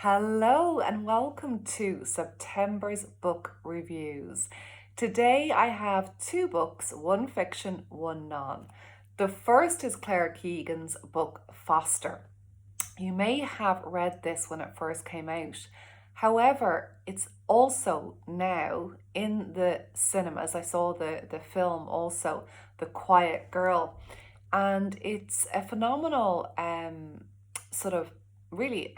Hello and welcome to September's book reviews. Today I have two books, one fiction, one non. The first is Claire Keegan's book Foster. You may have read this when it first came out. However, it's also now in the cinemas. I saw the film also, The Quiet Girl, and it's a phenomenal sort of really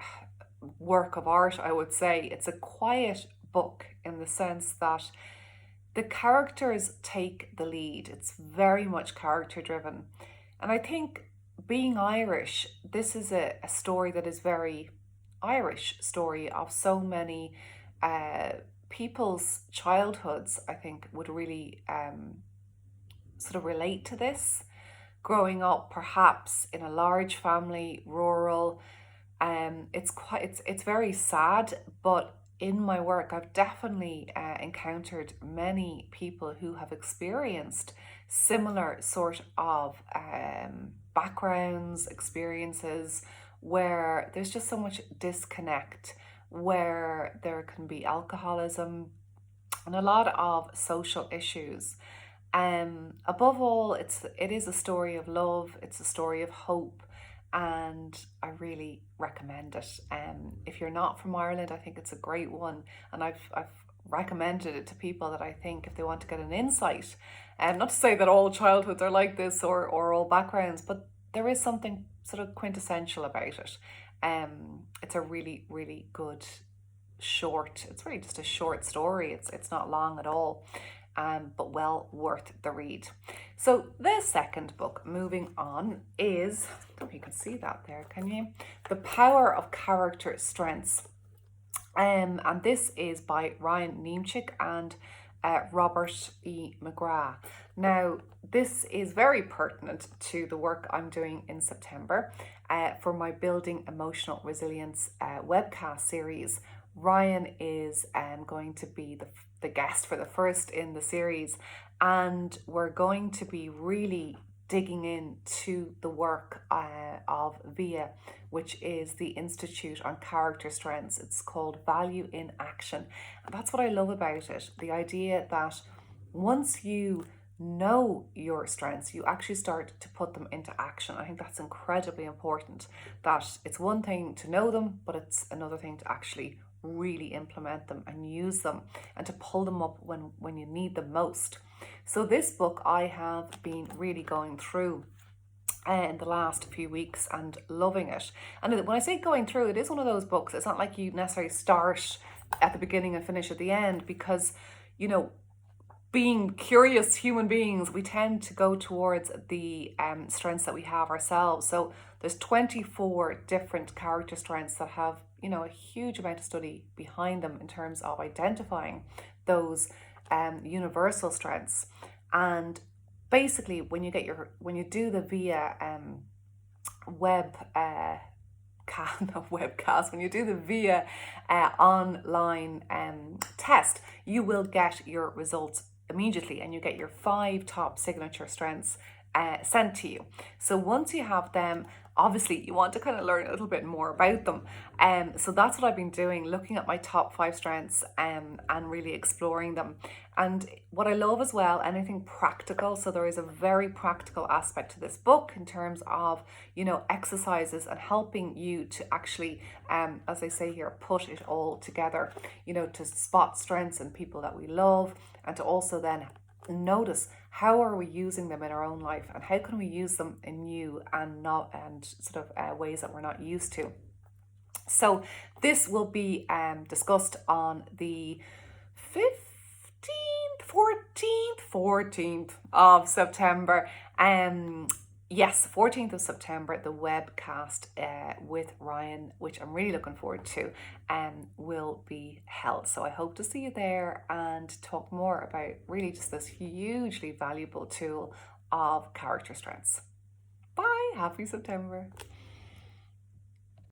work of art, I would say. It's a quiet book in the sense that the characters take the lead. It's very much character driven. And I think being Irish, this is a story that is very Irish story of so many people's childhoods, I think, would really sort of relate to this. Growing up perhaps in a large family, rural, it's very sad, but in my work, I've definitely encountered many people who have experienced similar sort of backgrounds, experiences, where there's just so much disconnect, where there can be alcoholism and a lot of social issues. Above all, it is a story of love. It's a story of hope, and I really recommend it. If you're not from Ireland, I think it's a great one, and I've recommended it to people that I think if they want to get an insight, and not to say that all childhoods are like this or all backgrounds, but there is something sort of quintessential about it. It's a really really good short. It's really just a short story. It's not long at all. But well worth the read. So the second book, moving on, is, I don't know if you can see that there, can you? The Power of Character Strengths. And this is by Ryan Niemiec and Robert E. McGrath. Now, this is very pertinent to the work I'm doing in September for my Building Emotional Resilience webcast series. Ryan is going to be the guest for the first in the series, and we're going to be really digging into the work of VIA, which is the Institute on Character Strengths. It's called Value in Action, and that's what I love about it. The idea that once you know your strengths, you actually start to put them into action. I think that's incredibly important. That it's one thing to know them, but it's another thing to actually really implement them and use them and to pull them up when you need them most. So this book I have been really going through in the last few weeks and loving it. And when I say going through, it is one of those books. It's not like you necessarily start at the beginning and finish at the end, because being curious human beings, we tend to go towards the strengths that we have ourselves. So there's 24 different character strengths that have a huge amount of study behind them in terms of identifying those universal strengths. And basically, when you do the VIA webcast, when you do the VIA online test, you will get your results immediately, and you get your 5 top signature strengths sent to you. So once you have them, obviously you want to kind of learn a little bit more about them. So that's what I've been doing, looking at my top 5 strengths and really exploring them. And what I love as well, anything practical. So there is a very practical aspect to this book in terms of, exercises and helping you to actually, as I say here, put it all together, to spot strengths in people that we love, and to also then notice how are we using them in our own life, and how can we use them in new and sort of ways that we're not used to. So this will be discussed on the 14th of September. Yes, 14th of September, the webcast with Ryan, which I'm really looking forward to, will be held. So I hope to see you there and talk more about really just this hugely valuable tool of character strengths. Bye, happy September.